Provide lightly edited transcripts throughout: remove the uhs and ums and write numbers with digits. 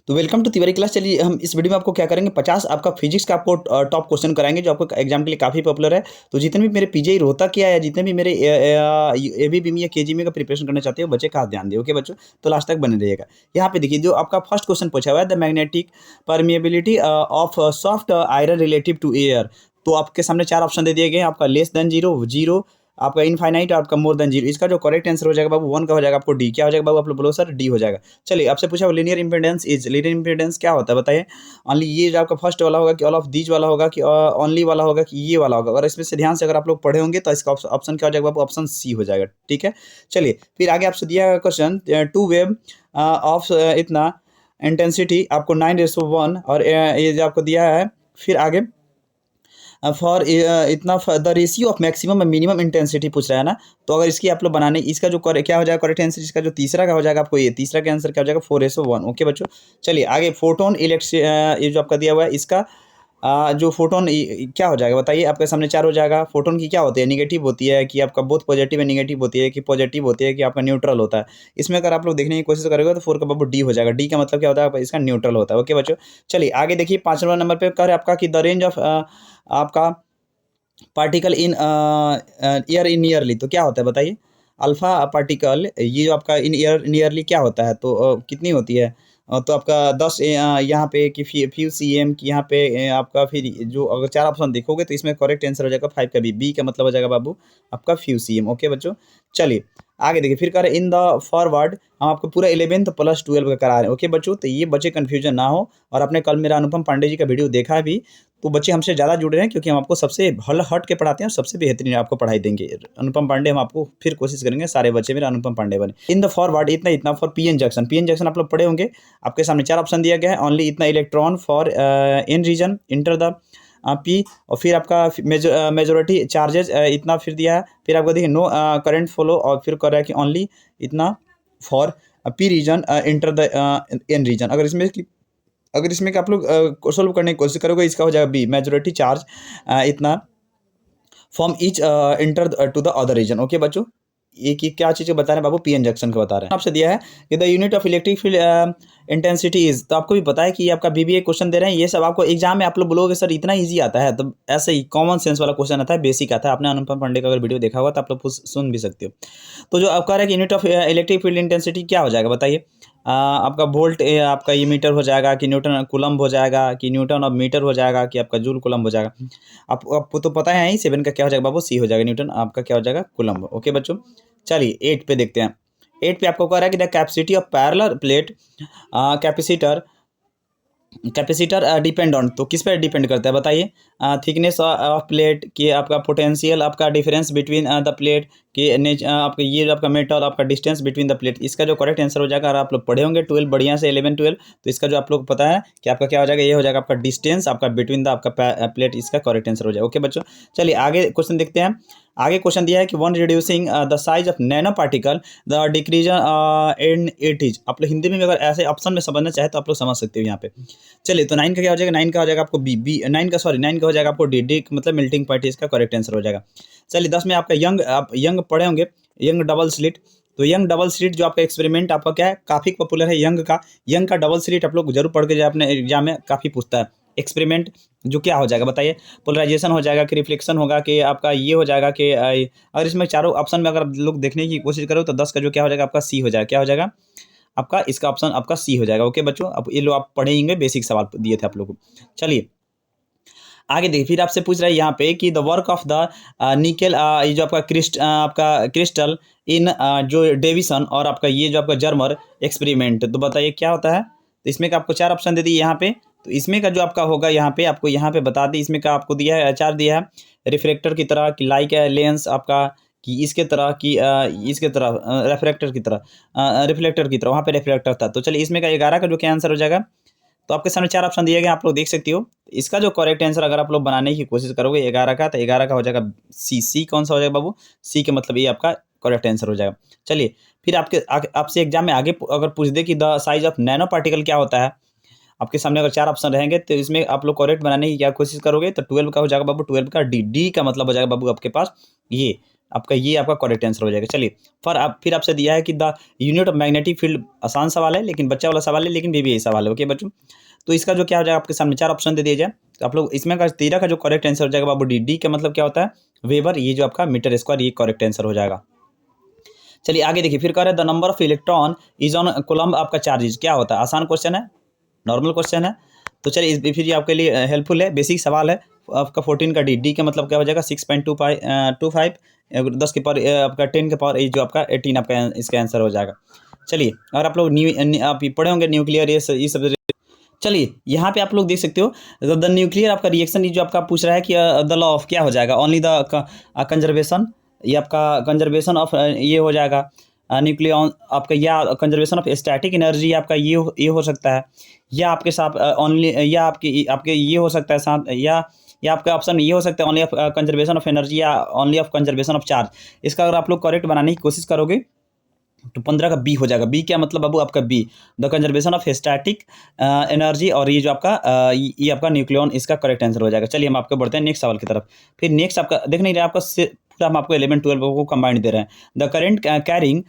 तो welcome to Tiwari class. चलिए हम इस वीडियो में आपको क्या करेंगे, 50 आपका फिजिक्स का आपको टॉप क्वेश्चन कराएंगे जो आपको एग्जाम के लिए काफ़ी पॉपुलर है। तो जितने भी मेरे पीजीआई रोहतक किया है, जितने भी मेरे एबीबीमी या केजीएमई का प्रिपरेशन करना चाहते हो बच्चे, खास ध्यान दिए। ओके बच्चों, तो लास्ट तक बने रहिएगा। यहाँ पे देखिए जो आपका फर्स्ट क्वेश्चन पूछा हुआ है, the magnetic permeability of soft iron relative to air. तो आपके सामने चार ऑप्शन दे दिए गए हैं, आपका लेस देन जीरो, जीरो, आपका इनफाइनाइट और आपका मोर देन जीरो। इसका जो करेक्ट आंसर हो जाएगा बाबू वन का हो जाएगा आपको डी। क्या हो जाएगा बाबू, आप लोग बोलो सर डी हो जाएगा। चलिए आपसे पूछा linear impedance is, linear impedance क्या होता है बताइए। ओनली ये जो आपका फर्स्ट वाला होगा कि ऑल ऑफ दीज वाला होगा कि ओनली वाला होगा कि ये वाला होगा। और इसमें से ध्यान से अगर आप लोग पढ़े होंगे तो इसका ऑप्शन क्या हो जाएगा बाबू, ऑप्शन सी हो जाएगा। ठीक है, चलिए फिर आगे आपसे दिया क्वेश्चन, टू वेव ऑफ इतना इंटेंसिटी आपको 9:1 और ये जो आपको दिया है, फिर आगे फॉर इतना द रेशियो ऑफ मैक्सिमम और मिनिमम इंटेंसिटी पूछ रहा है ना। तो अगर इसकी आप लोग बनाने, इसका जो क्या हो जाएगा करेक्ट आंसर, इसका जो तीसरा का हो जाएगा आपको, ये तीसरा का आंसर क्या हो जाएगा 4:1। ओके बच्चों, चलिए आगे फोटोन ये जो आपका दिया हुआ है, इसका जो फोटोन क्या हो जाएगा बताइए। आपके सामने चार हो जाएगा। फोटोन की क्या होती है, निगेटिव होती है कि आपका बोथ पॉजिटिव है निगेटिव होती है, कि पॉजिटिव होती है कि आपका न्यूट्रल होता है। इसमें अगर आप लोग देखने की कोशिश करेंगे तो फोर का बाबू डी हो जाएगा। डी का मतलब क्या होता है, इसका न्यूट्रल होता है। ओके बच्चों, चलिए आगे देखिए 5वां नंबर पे कह रहे आपका कि द रेंज ऑफ आपका particle in year in yearly. तो क्या होता है बताइए, अल्फा पार्टिकल ये जो आपका इन ईयर नियरली क्या होता है, तो कितनी होती है। तो आपका 10 यहाँ पे कि फ्यू सी एम की यहाँ पे आपका, फिर जो अगर चार ऑप्शन देखोगे तो इसमें करेक्ट आंसर हो जाएगा 5 का बी। बी का मतलब हो जाएगा बाबू आपका फ्यू सी एम। ओके बच्चों, चलिए आगे देखिए फिर कह रहे इन द फॉरवर्ड, हम आपको पूरा 11th प्लस 12 का करा रहे हैं। ओके बच्चों, तो ये बच्चे कन्फ्यूजन ना हो। और आपने कल मेरा अनुपम पांडे जी का वीडियो देखा है भी, तो बच्चे हमसे ज़्यादा जुड़ रहे हैं क्योंकि हम आपको सबसे हट के पढ़ाते हैं और सबसे बेहतरीन आपको पढ़ाई देंगे। अनुपम पांडे हम आपको फिर कोशिश करेंगे सारे बच्चे मेरे अनुपम पांडे बने। इन द फॉरवर्ड इतना इतना for P N junction, P N junction आप लोग पढ़े होंगे। आपके सामने चार ऑप्शन दिया गया है, ओनली इतना electron for in region enter the P, और फिर आपका मेजोरिटी चार्जेस इतना फिर दिया है। फिर आपको देखिए नो करंट फ्लो, और फिर कर रहा है कि ओनली इतना for P region enter the N region. अगर इसमें कि आप लोग सोल्व करने की कोशिश करोगे, इसका हो जाएगा बी, मेजोरिटी चार्ज इतना from each enter to the other region. Okay बच्चों, ये की क्या चीज़ बता रहे हैं बाबू, पी एन जंक्शन का बता रहे हैं। आपसे दिया है कि the unit of electric field intensity is. तो आपको भी पता है कि आपका बीबीए क्वेश्चन दे रहे हैं, ये सब आपको एग्जाम में आप लोग बोलोगे सर इतना इजी आता है, तो ऐसे ही कॉमन सेंस वाला क्वेश्चन आता है, बेसिक आता है। आपने अनुपम पांडे का अगर वीडियो देखा होगा तो आप लोग सुन भी सकते हो। तो जो आप कह रहे हैं कि unit of electric field intensity क्या हो जाएगा बताइए। आपका वोल्ट आपका ये मीटर हो जाएगा, कि न्यूटन कुलम्ब हो जाएगा, कि न्यूटन और मीटर हो जाएगा, कि आपका जूल कुलम्ब हो जाएगा। आपको तो पता है ही, 7 का क्या हो जाएगा बाबू, सी हो जाएगा, न्यूटन आपका क्या हो जाएगा कुलम्ब। ओके बच्चों, चलिए 8 पे देखते हैं। 8 पे आपको कह रहा है कि the capacity of parallel plate capacitor capacitor depend on, तो किस पर डिपेंड करता है बताइए। थिकनेस ऑफ प्लेट, कि आपका पोटेंशियल, आपका डिफरेंस बिटवीन द प्लेट, कि आपका ये जो आपका मेटल, आपका डिस्टेंस बिटवीन द प्लेट। इसका जो करेक्ट आंसर हो जाएगा, अगर आप लोग पढ़े होंगे 12 बढ़िया से 11 12, तो इसका जो आप लोग पता है कि आपका क्या हो जाएगा, ये हो जाएगा आपका डिस्टेंस आपका बिटवीन द आपका प्लेट। इसका करेक्ट आंसर हो जाएगा। ओके बच्चों, चलिए आगे क्वेश्चन देखते हैं। आगे क्वेश्चन दिया है कि one reducing the size of nano particle the decreasing in it is. आप लोग हिंदी में अगर ऐसे ऑप्शन में समझना चाहे तो आप लोग समझ सकते हो यहाँ पे। चलिए तो 9 का क्या हो जाएगा, 9 का हो जाएगा आपको बी, बी 9 का, सॉरी 9 का हो जाएगा आपको डी, डी मतलब मेल्टिंग पॉइंट, इसका करेक्ट आंसर हो जाएगा। चलिए 10 में आपका यंग, आप यंग पढ़े होंगे, यंग डबल स्लिट। तो यंग डबल स्लिट जो आपका एक्सपेरिमेंट आपका क्या है, काफ़ी पॉपुलर है यंग का डबल स्लिट आप लोग जरूर पढ़ के जाए, अपने एग्जाम में काफ़ी पूछता है। एक्सपेरिमेंट जो क्या हो जाएगा बताइए, पोलराइजेशन हो जाएगा, कि रिफ्लेक्शन होगा, कि आपका ये हो जाएगा, कि अगर इसमें चारों ऑप्शन में अगर लोग देखने की कोशिश करो तो 10 का जो क्या हो जाएगा आपका सी हो जाएगा। क्या हो जाएगा आपका, इसका ऑप्शन आपका सी हो जाएगा। ओके बच्चों, अब ये लो आप पढ़ेंगे, बेसिक सवाल दिए थे आप लोगों को। चलिए आगे देखिए, फिर आपसे पूछ रहा है यहाँ पे कि the work of the nickel, ये जो आपका क्रिस्टल इन जो डेविसन, और आपका ये जो आपका जर्मर एक्सपेरिमेंट, तो बताइए क्या होता है। तो इसमें का आपको चार ऑप्शन दे दिए यहाँ पे। तो इसमें का जो आपका होगा यहाँ पे, आपको यहाँ पे बता दी, इसमें का आपको दिया है, चार दिया है, रिफ्लेक्टर की तरह, कि लाइक लेंस आपका, कि इसके तरह, कि इसके तरह रिफ्लेक्टर की तरह, रिफ्लेक्टर की तरह, वहाँ पे रिफ्लेक्टर था। तो चलिए इसमें का 11 का जो क्या आंसर हो जाएगा। तो आपके सामने चार ऑप्शन दिए गए, आप लोग देख सकते हो। इसका जो करेक्ट आंसर अगर आप लोग बनाने की कोशिश करोगे 11 का, तो 11 का हो जाएगा सी। सी कौन सा हो जाएगा बाबू, सी के मतलब ये आपका करेक्ट आंसर हो जाएगा। चलिए फिर आपसे एग्जाम में आगे अगर पूछ दे कि the size of nano particle क्या होता है, आपके सामने अगर चार ऑप्शन रहेंगे तो इसमें आप लोग करेक्ट बनाने की क्या कोशिश करोगे, तो 12 का हो जाएगा बाबू, 12 का डी। डी का मतलब हो जाएगा बाबू आपके पास ये आपका ये आपका करेक्ट आंसर हो जाएगा। चलिए फिर आपसे दिया है कि the unit of magnetic field, आसान सवाल है लेकिन बच्चा वाला सवाल है, लेकिन भी यही सवाल है। ओके बच्चों, तो इसका जो क्या हो जाएगा, आपके सामने 4 ऑप्शन दे दिए जाए, तो आप लोग इसमें का 13 का जो करेक्ट आंसर हो जाएगा बाबू डी का मतलब क्या होता है, वेबर, ये जो आपका मीटर स्क्वायर, ये करेक्ट आंसर हो जाएगा। चलिए आगे देखिए, फिर कह रहे हैं the number of electron is on coulomb आपका चार्जेस, क्या होता है, आसान क्वेश्चन है, नॉर्मल क्वेश्चन है। तो चलिए फिर ये आपके लिए हेल्पफुल है, बेसिक सवाल है आपका। 14 का डी का मतलब क्या हो जाएगा, 6.25 10 के पावर आपका 10 के पावर जो आपका 18 आपका इसका आंसर हो जाएगा। चलिए, अगर आप लोग आप पढ़े होंगे न्यूक्लियर ये सब। चलिए यहाँ पे आप लोग देख सकते हो द न्यूक्लियर आपका रिएक्शन, ये जो आपका पूछ रहा है कि द लॉ ऑफ क्या हो जाएगा, ओनली द कंजर्वेशन, ये आपका कंजर्वेशन ऑफ ये हो जाएगा न्यूक्लियन आपका, या कंजर्वेशन ऑफ स्टैटिक एनर्जी आपका ये हो सकता है, या आपके साथ ओनली, या आपके ये हो सकता है साथ, या आपका ऑप्शन ये हो सकता है only of conservation of energy, या only of conservation of charge. इसका अगर आप लोग करेक्ट बनाने की कोशिश करोगे तो 15 का बी हो जाएगा। बी क्या मतलब बाबू, आपका be the conservation of static energy, और ये जो आपका ये आपका न्यूक्लियन, इसका करेक्ट आंसर हो जाएगा। चलिए हम आपको बढ़ते हैं नेक्स्ट सवाल की तरफ। फिर नेक्स्ट आपका देख नहीं रहे, आपका पूरा हम आपको 11 12 को कंबाइंड दे रहे हैं। द करेंट कैरिंग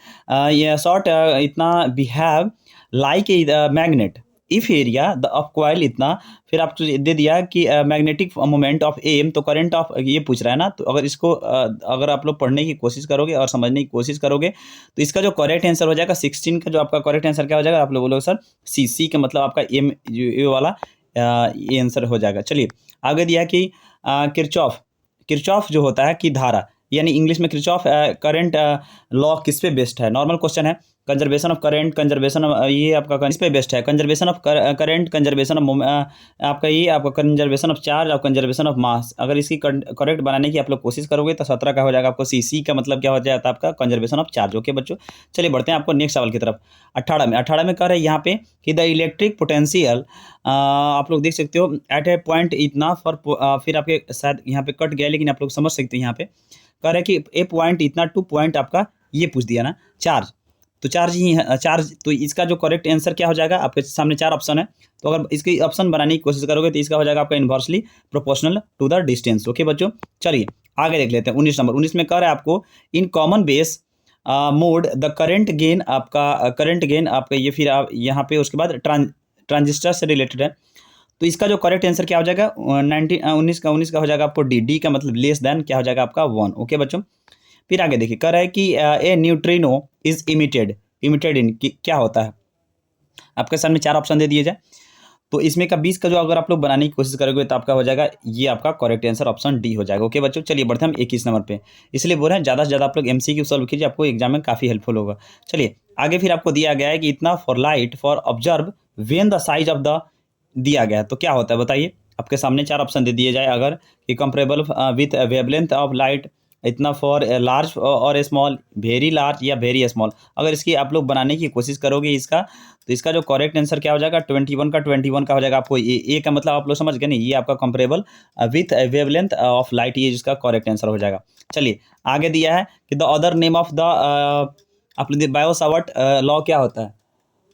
ये शॉर्ट इतना behave like a magnet if area the of coil इतना, फिर आपको दे दिया कि मैग्नेटिक मोमेंट ऑफ एम, तो करंट ऑफ ये पूछ रहा है ना, तो अगर इसको अगर आप लोग पढ़ने की कोशिश करोगे और समझने की कोशिश करोगे तो इसका जो करेक्ट आंसर हो जाएगा 16 का, जो आपका करेक्ट आंसर क्या हो जाएगा, आप लोग बोलोगे सर सी का मतलब आपका एम ये वाला ये आंसर हो जाएगा। चलिए आगे दिया कि किरचॉफ जो होता है कि धारा, यानी इंग्लिश में किरचॉफ करंट लॉ किस पे बेस्ड है, नॉर्मल क्वेश्चन है। Conservation of current, conservation of ये आपका किस पे बेस्ड है, conservation of current, conservation of आपका ये आपका कंजर्वेशन ऑफ चार्ज और कंजर्वेशन ऑफ मास। अगर इसकी करेक्ट बनाने की आप लोग कोशिश करोगे तो 17 का हो जाएगा आपको सी का मतलब क्या हो जाता है, आपका कंजर्वेशन ऑफ चार्ज। ओके बच्चों, चलिए बढ़ते हैं आपको नेक्स्ट सवाल की तरफ। 18 में कह रहे हैं यहाँ पे कि द इलेक्ट्रिक पोटेंशियल, आप लोग देख सकते हो एट ए पॉइंट इतना फॉर, फिर आपके शायद यहाँ पे कट गया लेकिन आप लोग समझ सकते हैं। यहाँ पे कह रहे हैं कि ए पॉइंट इतना टू पॉइंट आपका ये पूछ दिया ना चार्ज, तो चार्ज ही है चार्ज, तो इसका जो करेक्ट आंसर क्या हो जाएगा, आपके सामने 4 ऑप्शन है, तो अगर इसकी ऑप्शन बनाने की कोशिश करोगे तो इसका हो जाएगा आपका inversely proportional to the distance. Okay बच्चों, चलिए आगे देख लेते हैं 19 नंबर। 19 में कह रहा है आपको in common base mode the current gain आपका ये, फिर आप यहाँ पे उसके बाद ट्रांजिस्टर से रिलेटेड है, तो इसका जो करेक्ट आंसर क्या हो जाएगा 19 का हो जाएगा आपको डी का मतलब लेस देन क्या हो जाएगा आपका 1। ओके बच्चों, फिर आगे देखिए कह रहा है कि ए न्यूट्रिनो इज इमिटेड इन क्या होता है, आपके सामने 4 ऑप्शन दे दिए जाए, तो इसमें का 20 का जो अगर आप लोग बनाने की कोशिश करोगे तो आपका हो जाएगा ये आपका करेक्ट आंसर ऑप्शन डी हो जाएगा। ओके बच्चों, चलिए बढ़ते हैं हम 21 नंबर पे, इसलिए बोल रहे हैं ज़्यादा से ज़्यादा आप लोग एमसीक्यू सॉल्व कीजिए, आपको एग्जाम में काफ़ी हेल्पफुल होगा। चलिए आगे फिर आपको दिया गया है कि इतना for light for observe when the size of the दिया गया है, तो क्या होता है बताइए, आपके सामने 4 ऑप्शन दे दिए जाए अगर कि comparable with wavelength of light, इतना फॉर लार्ज और स्मॉल, वेरी लार्ज या वेरी स्मॉल। अगर इसकी आप लोग बनाने की कोशिश करोगे इसका, तो इसका जो करेक्ट आंसर क्या हो जाएगा 21 का हो जाएगा आपको ए का मतलब आप लोग समझ गए नहीं, ये आपका comparable with wavelength of light, ये जिसका करेक्ट आंसर हो जाएगा। चलिए आगे दिया है कि the other name of the आप लोग बायो सावर्ट लॉ क्या होता है,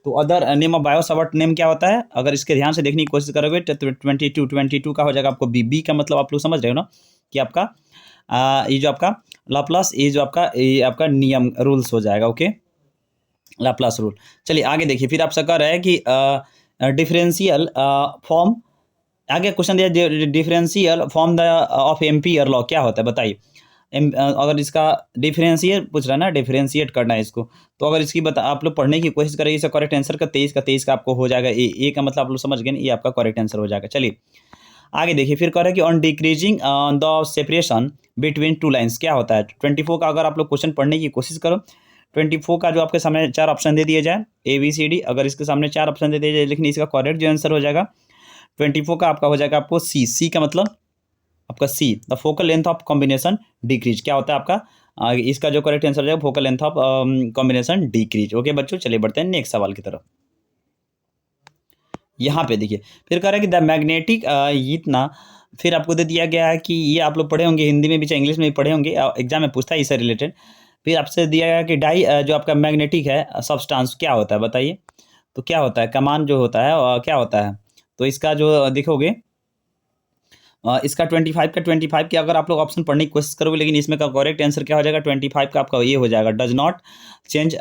तो other name of Biot Savart name क्या होता है, अगर इसके ध्यान से देखने की कोशिश करोगे तो 22 का हो जाएगा आपको बी का मतलब आप लोग समझ रहे हो ना कि आपका ये जो आपका लाप्लास, ये जो आपका ये आपका नियम रूल्स हो जाएगा। Okay, Laplace rule. चलिए आगे देखिए, फिर आपसे कह रहा है कि डिफरेंशियल फॉर्म, आगे क्वेश्चन दिया differential form the of ampere law क्या होता है बताइए। अगर इसका डिफरेंशिएट पूछ रहा है ना, डिफरेंशिएट करना है इसको, तो अगर इसकी आप लोग पढ़ने की कोशिश करेंगे इसका करेक्ट आंसर का 23 का आपको हो जाएगा ए का मतलब आप लोग समझ गए, ये आपका करेक्ट आंसर हो जाएगा। चलिए आगे देखिए, फिर कह रहा है कि on decreasing the separation between two lines क्या होता है। 24 का अगर आप लोग क्वेश्चन पढ़ने की कोशिश करो, 24 का जो आपके सामने 4 ऑप्शन दे दिए जाए ABCD, अगर इसके सामने 4 ऑप्शन दे दिए जाए, लेकिन इसका करेक्ट जो आंसर हो जाएगा 24 का आपका हो जाएगा आपको सी का मतलब आपका see the focal length of combination decrease क्या होता है आपका, इसका जो करेक्ट आंसर हो जाएगा focal length of combination decrease. Okay बच्चों, चलिए बढ़ते हैं नेक्स्ट सवाल की तरफ। यहाँ पे देखिए फिर कह रहा है कि द मैग्नेटिक इतना, फिर आपको दे दिया गया है कि ये आप लोग पढ़े होंगे हिंदी में भी चाहे इंग्लिश में भी पढ़े होंगे, एग्जाम में पूछता है इससे रिलेटेड। फिर आपसे दिया गया कि डाई जो आपका मैग्नेटिक है सब्सटेंस क्या होता है बताइए, तो क्या होता है कमान जो होता है क्या होता है, तो इसका जो देखोगे इसका 25 का 25 की अगर आप लोग ऑप्शन पढ़ने की कोशिश करोगे, लेकिन इसमें का करेक्ट आंसर क्या हो जाएगा, 25 का आपका ये हो जाएगा, does not change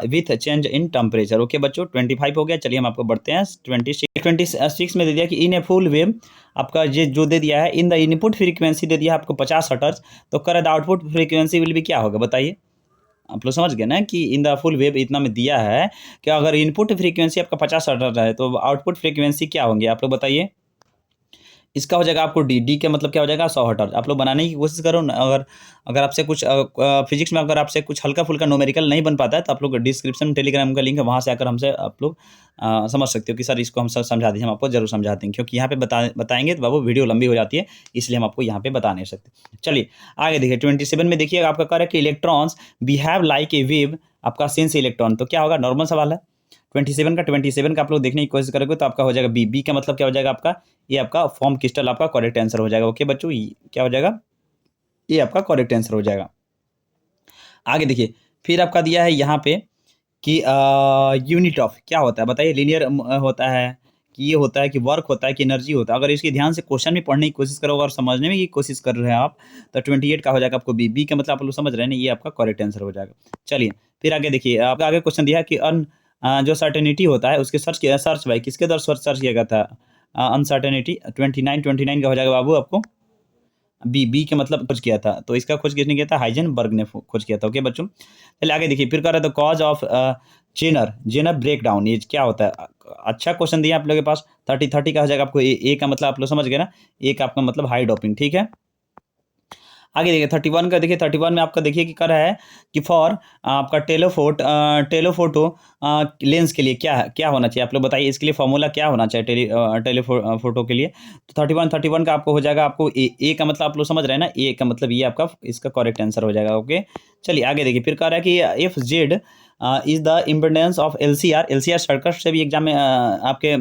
with change in temperature. Okay बच्चों, 25 हो गया। चलिए हम आपको बढ़ते हैं 26 में दे दिया कि इन ए फुल वेव, आपका ये जो दे दिया है, इन द इनपुट फ्रीक्वेंसी दे दिया है आपको 50 हर्ट्ज, तो कर द आउटपुट फ्रीक्वेंसी विल भी क्या होगा बताइए। आप लोग समझ गए ना कि इन द फुल वेव इतना में दिया है कि अगर इनपुट फ्रीक्वेंसी आपका 50 हर्ट्ज है तो आउटपुट फ्रीक्वेंसी क्या होंगे, आप लोग बताइए। इसका हो जाएगा आपको डी, डी का मतलब क्या हो जाएगा 100 हर्ट्ज। आप लोग बनाने की कोशिश करो ना। अगर अगर आपसे कुछ फिजिक्स में अगर आपसे कुछ हल्का फुल्का न्यूमेरिकल नहीं बन पाता है तो आप लोग डिस्क्रिप्शन में टेलीग्राम का लिंक है, वहाँ से आकर हमसे आप लोग समझ सकते हो कि सर इसको हम समझा दें। हम आपको जरूर समझा देंगे, क्योंकि यहाँ पे बताएंगे तो बाबू वीडियो लंबी हो जाती है, इसलिए हम आपको यहाँ पे बता नहीं सकते। चलिए आगे देखिए 27 में देखिए आपका कह रहा है कि electrons behave like a wave, आपका सिंस इलेक्ट्रॉन, तो क्या होगा, नॉर्मल सवाल है। 27 का आप लोग देखने की कोशिश करोगे तो आपका हो जाएगा बी, बी का मतलब क्या हो जाएगा आपका, ये आपका फॉर्म क्रिस्टल आपका करेक्ट आंसर हो जाएगा। ओके बच्चों, क्या हो जाएगा, ये आपका करेक्ट आंसर हो जाएगा। आगे देखिए फिर आपका दिया है यहाँ पे कि यूनिट ऑफ क्या होता है बताइए, लीनियर होता है कि ये होता है कि वर्क होता है कि एनर्जी होता है। अगर इसकी ध्यान से क्वेश्चन में पढ़ने की कोशिश करोगे और समझने में की कोशिश कर रहे हैं आप, तो 28 का हो जाएगा आपको बी, बी का मतलब आप लोग समझ रहे हैं ना, ये आपका करेक्ट आंसर हो जाएगा। चलिए फिर आगे देखिए, आपका आगे क्वेश्चन दिया है कि जो सर्टेनिटी होता है उसके सर्च भाई किसके द्वारा सर्च किया गया था, अनसर्टेनिटी 29 का हो जाएगा बाबू आपको बी, बी के मतलब खोज किया था, तो इसका खोज किसने किया था, हाइजेनबर्ग ने खोज किया था। ओके बच्चों, चलिए आगे देखिए फिर कह रहा है the cause of Zener Zener break down, ये क्या होता है। अच्छा क्वेश्चन दिया आप लोगों के पास। 30 का हो जाएगा आपको ए का मतलब आप लोग समझ गए ना, ए का आपका मतलब हाई डोपिंग, ठीक है। आगे देखिए 31 का देखिए, 31 में आपका देखिए कि कर रहा है कि फॉर आपका टेलीफोटो लेंस के लिए क्या होना चाहिए, आप लोग बताइए। इसके लिए फॉर्मूला क्या होना चाहिए टेलीफोटो के लिए। तो 31 का आपको हो जाएगा, आपको ए का मतलब आप लोग समझ रहे हैं ना, ए का मतलब ये आपका इसका करेक्ट आंसर हो जाएगा। ओके चलिए आगे देखिए फिर कह रहा है कि if Z is the impedance of LCR circuit से भी एग्जाम में आपके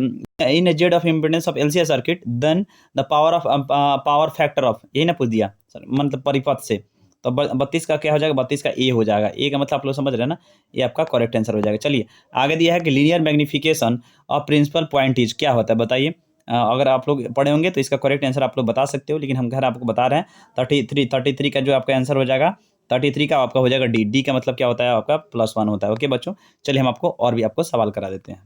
इन Z of impedance of LCR circuit, then the power factor of, यही ना पूछ दिया सर, मतलब परिपथ से। तो 32 का क्या हो जाएगा, 32 का ए हो जाएगा। ए का मतलब आप लोग समझ रहे हैं ना, ये आपका करेक्ट आंसर हो जाएगा। चलिए आगे दिया है कि linear magnification of principal point is क्या होता है बताइए। अगर आप लोग पढ़े होंगे तो इसका करेक्ट आंसर आप लोग बता सकते हो, लेकिन हम घर आपको बता रहे हैं। 33 का जो आपका आंसर हो जाएगा, 33 का आपका हो जाएगा डी, डी का मतलब क्या होता है आपका +1 होता है। ओके बच्चों, चलिए हम आपको और भी आपको सवाल करा देते हैं।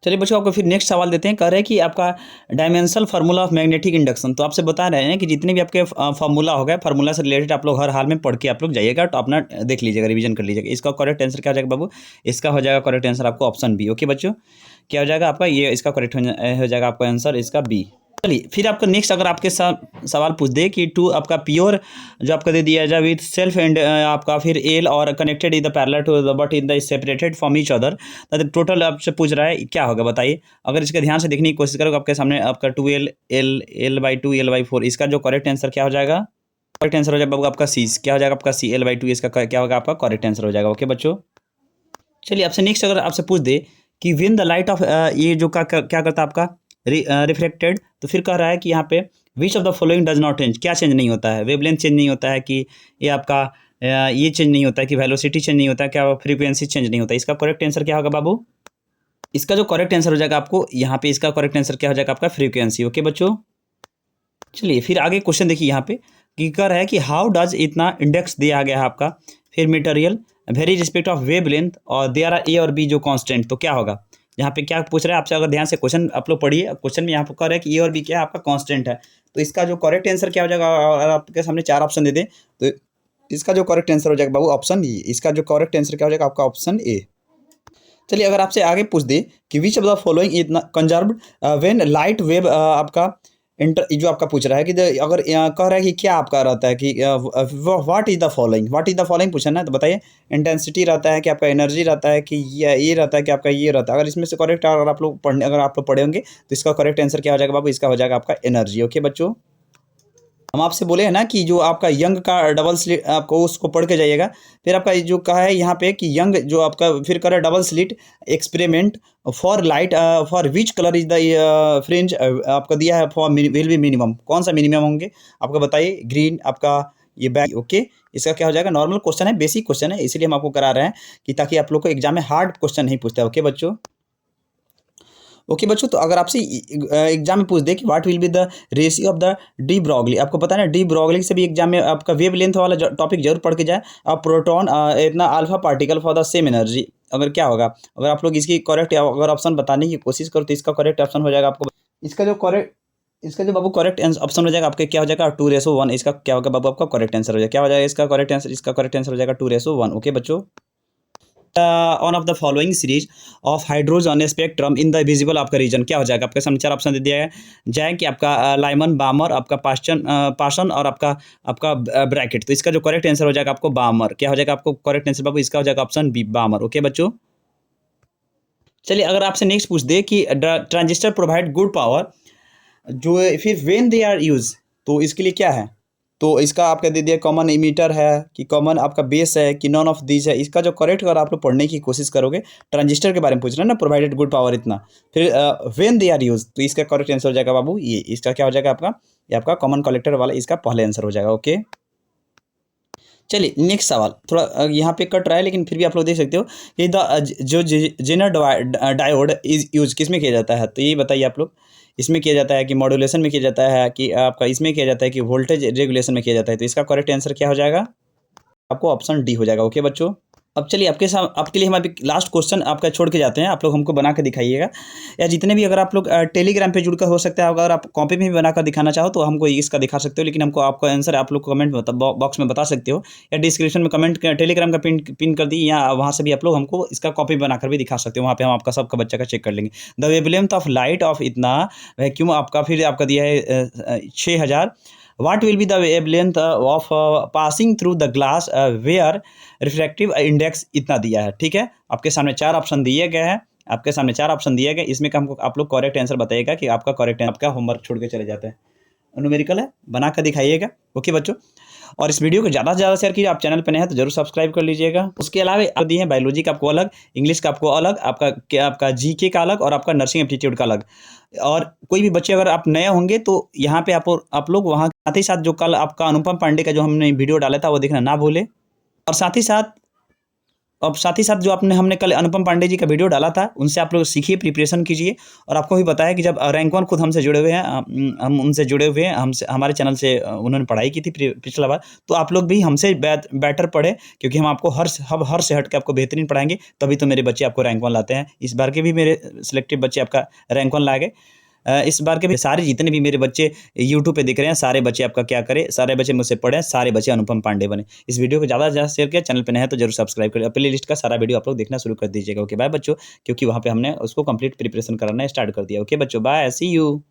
चलिए बच्चों आपको फिर नेक्स्ट सवाल देते हैं। कह रहे हैं कि आपका dimensional formula of magnetic induction, तो आपसे बता रहे हैं कि जितने भी आपके फार्मूला हो गए, फार्मूला से रिलेटेड आप लोग हर हाल में पढ़ के आप लोग जाइएगा, तो अपना देख लीजिएगा, रिवीजन कर लीजिएगा। इसका करेक्ट आंसर क्या हो जाएगा बाबू, इसका हो जाएगा करेक्ट आंसर आपको ऑप्शन बी। ओके बच्चों, क्या हो जाएगा आपका, ये इसका करेक्ट हो जाएगा आपका आंसर इसका बी। चलिए फिर आपका नेक्स्ट अगर आपके साथ सवाल पूछ दे कि टू आपका प्योर जो आपका दे दिया जाए विथ सेल्फ एंड आपका फिर एल और connected in the parallel to the but in the separated from each other, तो टोटल आपसे पूछ रहा है क्या होगा बताइए। अगर इसका ध्यान से देखने की कोशिश करोगे आपके सामने आपका 2l l/2 l/4, इसका जो करेक्ट आंसर क्या हो जाएगा, करेक्ट आंसर हो जाएगा बाबू आपका सी, क्या हो जाएगा आपका सी l/2, इसका क्या होगा आपका करेक्ट आंसर हो जाएगा। ओके बच्चों, चलिए आपसे नेक्स्ट अगर आपसे पूछ दे कि विन द लाइट ऑफ, ये जो क्या करता है आपका रिफ्लेक्टेड, तो फिर कह रहा है कि यहाँ पे which of the following does not change, क्या चेंज नहीं होता है, वेवलेंथ चेंज नहीं होता है कि ये आपका ये चेंज नहीं होता है कि वेलोसिटी चेंज नहीं होता है, क्या फ्रीक्वेंसी चेंज नहीं होता है। इसका करेक्ट आंसर क्या होगा बाबू, इसका जो करेक्ट आंसर हो जाएगा आपको यहाँ पे, इसका करेक्ट आंसर क्या हो जाएगा आपका फ्रीक्वेंसी। ओके बच्चों, चलिए फिर आगे क्वेश्चन देखिए यहाँ पे कि कर है कि हाउ डज इतना इंडेक्स दिया गया है आपका, फिर material very respect of wave length और देयर आर ए और बी जो कांस्टेंट, तो क्या होगा यहाँ पे, क्या पूछ रहा है आपसे। अगर ध्यान से क्वेश्चन आप लोग पढ़िए, क्वेश्चन में यहाँ पर कह रहा है कि ए और बी क्या है आपका कांस्टेंट है, तो इसका जो करेक्ट आंसर क्या हो जाएगा, और आपके सामने 4 ऑप्शन दे दें तो इसका जो करेक्ट आंसर हो जाएगा बाबू ऑप्शन ई, इसका जो करेक्ट आंसर क्या हो जाएगा आपका ऑप्शन ए। चलिए अगर आपसे आगे पूछ दे कि which of the following is conserved when light wave आपका इंटर, जो आपका पूछ रहा है कि अगर कह रहा है कि क्या आपका रहता है कि व्हाट इज द फॉलोइंग पूछा ना, तो बताइए इंटेंसिटी रहता है कि आपका एनर्जी रहता है कि ये रहता है कि आपका ये रहता है। अगर इसमें से करेक्ट अगर आप लोग पढ़े होंगे तो इसका करेक्ट आंसर क्या हो जाएगा बाबू, इसका हो जाएगा आपका एनर्जी। ओके बच्चों, हम आपसे बोले हैं ना कि जो आपका यंग का डबल स्लिट आपको उसको पढ़ के जाइएगा। फिर आपका जो कहा है यहाँ पे कि यंग जो आपका फिर करा double slit experiment for light for which colour is the fringe, आपका दिया है फॉर विल बी मिनिमम, कौन सा मिनिमम होंगे आपका बताइए, ग्रीन आपका ये बैक। ओके, इसका क्या हो जाएगा, नॉर्मल क्वेश्चन है, बेसिक क्वेश्चन है, इसीलिए हम आपको करा रहे हैं कि ताकि आप लोग को एग्जाम में हार्ड क्वेश्चन नहीं पूछता है। ओके बच्चों, ओके बच्चों, तो अगर आपसे एग्जाम में पूछ दे कि what will be the ratio of the de Broglie, आपको पता है ना, डी ब्रॉगली से भी एग्जाम में आपका वेव लेंथ वाला टॉपिक जरूर पढ़ के जाए। अब प्रोटॉन इतना alpha particle for the same energy, अगर क्या होगा, अगर आप लोग इसकी करेक्ट अगर ऑप्शन बताने की कोशिश करो तो इसका करेक्ट ऑप्शन हो जाएगा आपको, इसका जो बाबू करेक्ट ऑप्शन हो जाएगा आपके, क्या हो जाएगा 2:1। इसका क्या होगा बाबू, आपका करेक्ट आंसर हो जाएगा, क्या हो जाएगा इसका करेक्ट आंसर, इसका करेक्ट आंसर हो जाएगा 2:1। ओके बच्चों, on off the following series of hydrogen spectrum in the visible आपका रीजन, क्या हो जाएगा, आपके सामने चार ऑप्शन दे दिया है जाए कि आपका लाइमन, बामर, आपका पाशन और आपका आपका ब्रैकेट। तो इसका जो करेक्ट आंसर हो जाएगा आपको बामर, क्या हो जाएगा आपको करेक्ट आंसर बाबू, इसका हो जाएगा ऑप्शन बी बामर। ओके बच्चों, चलिए अगर आपसे नेक्स्ट पूछ दे कि ट्रांजिस्टर प्रोवाइड गुड पावर, जो फिर व्हेन दे आर यूज, तो इसके लिए क्या है, तो इसका आपका दे दिया कॉमन इमीटर है कि कॉमन आपका बेस है कि नॉन ऑफ दीज है। इसका जो करेक्ट अगर आप लोग पढ़ने की कोशिश करोगे, ट्रांजिस्टर के बारे में पूछ रहे हैं ना, प्रोवाइडेड गुड पावर इतना, फिर व्हेन दे आर यूज, तो इसका करेक्ट आंसर हो जाएगा बाबू ये, इसका क्या हो जाएगा आपका, ये आपका कॉमन कलेक्टर वाला इसका पहले आंसर हो जाएगा। ओके, चलिए नेक्स्ट सवाल, थोड़ा यहाँ पे कट रहा है लेकिन फिर भी आप लोग देख सकते हो कि जो जेनर डायोड इज यूज किस में किया जाता है, तो ये बताइए आप लोग, इसमें किया जाता है कि मॉड्यूलेशन में किया जाता है कि आपका इसमें किया जाता है कि वोल्टेज रेगुलेशन में किया जाता है, तो इसका करेक्ट आंसर क्या हो जाएगा आपको, ऑप्शन डी हो जाएगा। ओके बच्चों, अब चलिए आपके लिए हम अभी लास्ट क्वेश्चन आपका छोड़ के जाते हैं, आप लोग हमको बना के दिखाइएगा, या जितने भी अगर आप लोग टेलीग्राम पे जुड़कर हो सकता है, अगर आप कॉपी में भी बनाकर दिखाना चाहो तो हमको इसका दिखा सकते हो, लेकिन हमको आपका आंसर आप लोग कमेंट बॉक्स में बता सकते हो, या डिस्क्रिप्शन में कमेंट टेलीग्राम का पिन कर दी, या वहाँ से भी आप लोग हमको इसका कॉपी बनाकर भी दिखा सकते हो, वहाँ पे हम आपका सबका बच्चा का चेक कर लेंगे। The wavelength of light of इतना वैक्यूम आपका, फिर आपका दिया है 6000। What will be the wavelength of passing through the glass where refractive index इतना दिया है, ठीक है। आपके सामने चार ऑप्शन दिए गए हैं, आपके सामने चार ऑप्शन दिए गए, इसमें का हमको आप लोग करेक्ट आंसर बताइएगा कि आपका करेक्ट, आपका होमवर्क छोड़ के चले जाते हैं, न्यूमेरिकल है, बना कर दिखाइएगा। ओके बच्चों, और इस वीडियो को ज़्यादा से ज़्यादा शेयर कीजिए, आप चैनल पर नए हैं तो जरूर सब्सक्राइब कर लीजिएगा। उसके अलावा आप दिए हैं बायोलॉजी का आपको अलग, इंग्लिश का आपको अलग, आपका जीके का अलग, और आपका नर्सिंग एप्टीट्यूड का अलग। और कोई भी बच्चे अगर आप नए होंगे तो यहाँ पे आप लोग वहाँ साथ ही साथ जो कल आपका अनुपम पांडे का जो हमने वीडियो डाला था वो देखना ना भूले, और साथ ही साथ जो हमने कल अनुपम पांडे जी का वीडियो डाला था उनसे आप लोग सीखिए, प्रिपरेशन कीजिए। और आपको भी पता है कि जब रैंक वन खुद हमसे जुड़े हुए हैं, हम उनसे जुड़े हुए हैं, हमसे हमारे चैनल से उन्होंने पढ़ाई की थी पिछला बार, तो आप लोग भी हमसे बेटर पढ़े, क्योंकि हम आपको हर से हट के आपको बेहतरीन पढ़ाएंगे, तभी तो मेरे बच्चे आपको रैंक वन लाते हैं। इस बार के भी मेरे सिलेक्टिव बच्चे आपका रैंक वन ला गए। इस बार के भी सारे जितने भी मेरे बच्चे यूट्यूब पे दिख रहे हैं, सारे बच्चे आपका क्या करें, सारे बच्चे मुझसे पढ़े, सारे बच्चे अनुपम पांडे बने। इस वीडियो को ज़्यादा से ज़्यादा शेयर किया, चैनल पे नए हैं तो जरूर सब्सक्राइब करें, प्ले लिस्ट का सारा वीडियो आप लोग देखना शुरू कर दीजिएगा। ओके बाय बच्चों, क्योंकि वहाँ पे हमने उसको कंप्लीट प्रिपरेशन कराना स्टार्ट कर दिया। ओके बच्चों, बाय, सी यू।